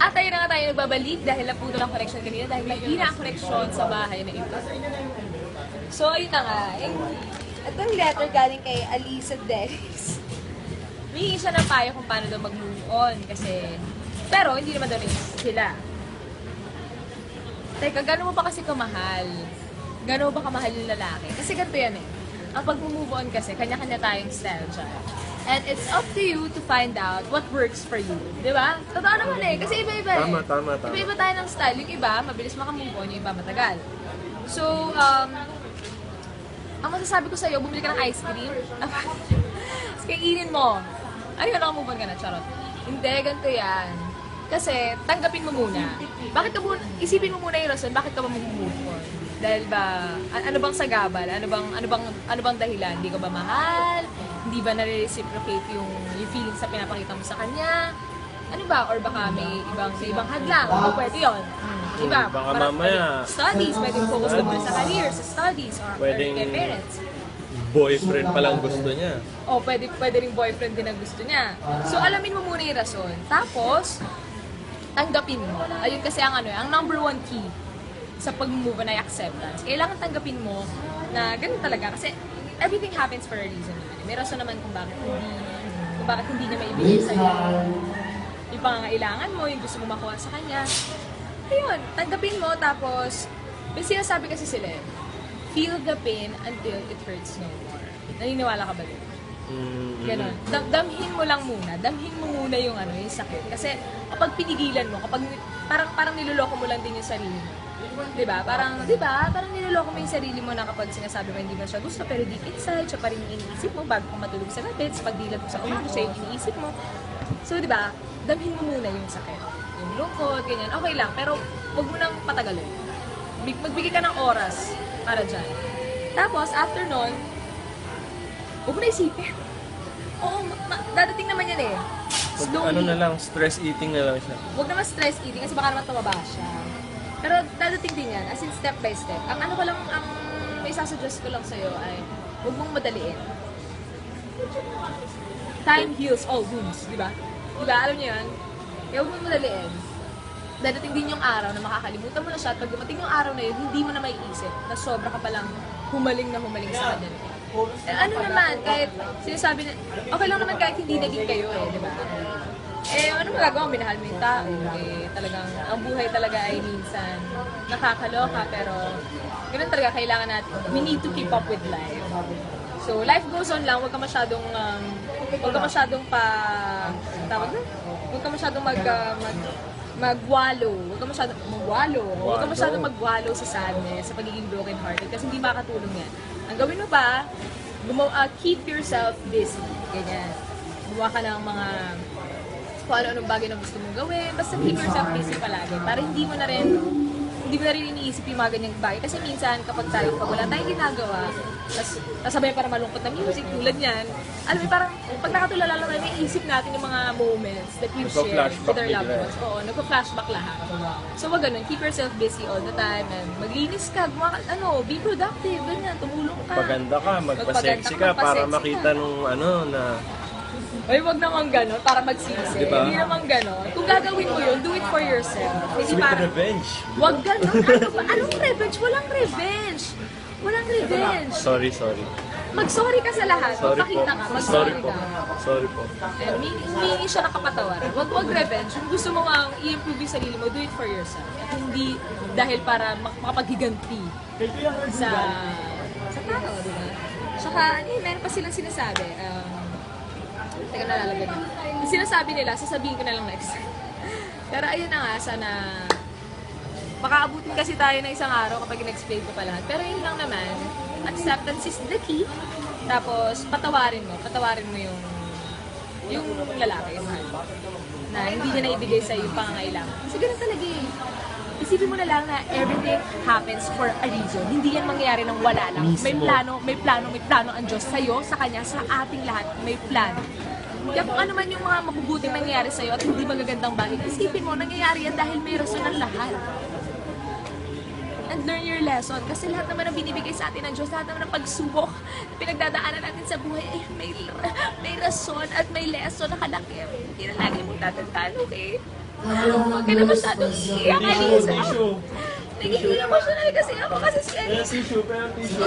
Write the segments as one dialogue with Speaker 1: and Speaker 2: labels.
Speaker 1: At tayo na nga tayo nagbabalik dahil napuno ng connection kanina dahil mahina ang connection sa bahay na ito. So, ayun na nga.
Speaker 2: Itong letter galing kay Alisa Dennis.
Speaker 1: Humingi siya ng payo kung paano daw mag-move on kasi... Pero, hindi naman daw nais sila. Teka, gano'n mo ba kasi kamahal? Gano'n mo ba kamahal yung lalaki? Kasi ganito yan eh. Ang pag-move on kasi, kanya-kanya tayong style dyan. And it's up to you to find out what works for you. Di ba? Totoo naman eh. Kasi iba-iba eh.
Speaker 3: Tama.
Speaker 1: Iba-iba tayo ng style. Yung iba, mabilis makamove on. Yung iba, matagal. So, ang masasabi ko sa'yo, bumili ka ng ice cream. Tapos kainin mo. Ayun, nakamove on ka na. Charot. Hindi, ganito yan. Kasi, tanggapin mo muna. Bakit ka muna, isipin mo muna yung rason, bakit ka ba mag-move on? Dahil ba, ano bang sagabal? Ano bang dahilan? Hindi ka ba mahal? Hindi ba nare-reciprocate yung feelings na pinapakita mo sa kanya? Ano ba? Or baka may ibang hadlang? O pwede yun. Diba?
Speaker 3: Baka mamaya.
Speaker 1: Studies, pwedeng focus ka muna sa career, sa studies, or
Speaker 3: Pwedeng
Speaker 1: kay parents.
Speaker 3: boyfriend pa lang gusto niya.
Speaker 1: O, pwede rin boyfriend din ang gusto niya. So, alamin mo muna yung rason. Tapos, tanggapin mo. Ayun kasi ang number one key sa pag-move on ay acceptance. Kailangan tanggapin mo na ganun talaga. Kasi everything happens for a reason. May rason naman kung bakit hindi niya maibigay sa'yo yung pangangailangan mo, yung gusto mo makuha sa kanya. Ayun, tanggapin mo. Tapos, may sinasabi kasi sila, feel the pain until it hurts no more. Naniniwala ka ba din? Ganon. Damhin mo lang muna. Damhin mo muna yung yung sakit. Kasi kapag pinigilan mo, kapag parang niloloko mo lang din yung sarili mo. 'Di ba? Parang niloloko mo yung sarili mo na kapag sinasabi mo hindi mo siya gusto, pero deep inside, siya pa rin yung iniisip mo bago ka matulog sa gabi, pag dilat mo sa umaga, siya yung iniisip mo. So, 'di ba? Damhin mo muna yung sakit. Yung lungkot, ganyan. Okay lang, pero huwag mo nang patagalin. Magbigay ka ng oras para dyan. Tapos, after nun, huwag mo na isipin. Oo, dadating naman yan eh. Slowly.
Speaker 3: Ano na lang, stress eating na lang siya.
Speaker 1: Huwag naman stress eating kasi baka naman tumaba siya. Pero dadating din yan, as in step by step. Ang may sasuggest ko lang sa'yo ay huwag mong madaliin. Time heals all wounds, di ba? Di ba? Alam niyo yan? Kaya huwag mong madaliin. Dadating din yung araw na makakalimutan mo na siya at pag dumating yung araw na yun, hindi mo na maiisip na sobra ka palang humaling sa kanya. Eh, ano naman, kahit sinasabi na, okay lang naman kahit hindi naging kayo di ba? Eh, ano magagawa mo? Minahal mo yung tao. Eh, talagang, ang buhay talaga ay minsan nakakaloka, pero ganun talaga, kailangan natin, we need to keep up with life. So, life goes on lang, huwag ka masyadong magwalo. Huwag ka masyadong magwalo sa sadness, sa pagiging broken hearted, kasi hindi makakatulong yan. Ang gawin mo pa, keep yourself busy. Ganyan. Gumawa ka ng mga kung ano-anong bagay na gusto mong gawin. Basta keep yourself busy palagi. Para hindi mo na rin iniisip yung mga ganyang bagay. Kasi minsan, pag wala tayong ginagawa, tapos sabay para malungkot na music, tulad yan, alam mo, parang pag nakatulala lang tayo, naisip natin yung mga moments that we've shared with our loved ones. Oo, nagpa-flashback lahat. So, wag ganun. Keep yourself busy all the time and maglinis ka, be productive, ganyan, tumulong ka.
Speaker 3: Magpaganda ka, magpa-sexy ka para makita nung na...
Speaker 1: Ay, wag naman gano'n, para magsisi.
Speaker 3: Diba?
Speaker 1: Hindi naman gano'n. Kung gagawin mo yun, do it for yourself. Hindi
Speaker 3: Sweet
Speaker 1: para...
Speaker 3: revenge.
Speaker 1: Wag gano'n. Anong revenge? Walang revenge. Walang revenge.
Speaker 3: Sorry.
Speaker 1: Mag-sorry ka sa lahat.
Speaker 3: Sorry po.
Speaker 1: Magpakita ka. Mag-sorry ka.
Speaker 3: Sorry po.
Speaker 1: And humingi siya ng kapatawaran. Wag revenge. Kung gusto mo nga i-improve yung sarili mo, do it for yourself. At hindi dahil para makapaghiganti sa tao, di ba? Saka, meron pa silang sinasabi. Teka, nalalagay na. Yung sinasabi nila, sasabihin ko na lang next. Pero ayun na nga, sana makaabutin kasi tayo ng isang araw kapag in-explain ko pa lahat. Pero yun lang naman, acceptance is the key. Tapos, patawarin mo yung lalaki, yung mahal mo, na hindi niya naibigay sa'yo yung pangangailangan. Kasi ganun talaga eh. Isipin mo na lang na everything happens for a reason. Hindi yan mangyayari ng wala lang. May plano ang Diyos sa'yo, sa Kanya, sa ating lahat. May plano. Kaya kung ano man yung mga mabubuting nangyayari sa'yo at hindi magagandang bagay, isipin mo, nangyayari yan dahil may rason ang lahat. And learn your lesson. Kasi lahat naman ang binibigay sa atin ng Diyos, lahat naman ang pagsubok na pinagdadaanan natin sa buhay, ay may rason at may lesson na kalaki. Hindi na lagi mong tatandaan, okay? Huwag ka na masyadong iiyak, Alisa.
Speaker 3: Tissue.
Speaker 1: Nagiging emotional kasi ako kasi si
Speaker 3: Kaya
Speaker 1: Alisa.
Speaker 3: tissue, kaya tissue.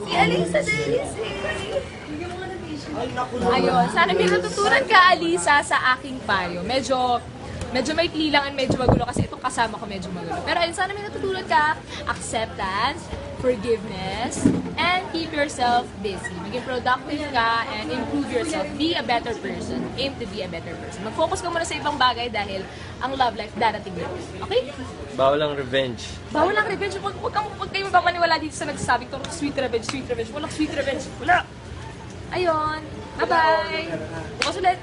Speaker 1: Si Alisa Dennis eh.
Speaker 3: Ay, naku.
Speaker 1: Ayun, sana may natutunan ka, Alisa, sa aking payo. Medyo maikli lang and medyo magulo kasi itong kasama ko medyo magulo. Pero ayun, sana may natutunan ka, acceptance, forgiveness, and keep yourself busy. Maging productive ka and improve yourself. Be a better person. Aim to be a better person. Mag-focus ka muna sa ibang bagay dahil ang love life darating yun. Okay?
Speaker 3: Bawal ang revenge.
Speaker 1: Bawal ang revenge. Huwag kayo mapapaniwala dito sa nagsasabi ko, sweet revenge, sweet revenge. Walang sweet revenge. Wala! Ayun. Bye-bye! Bukas ulit.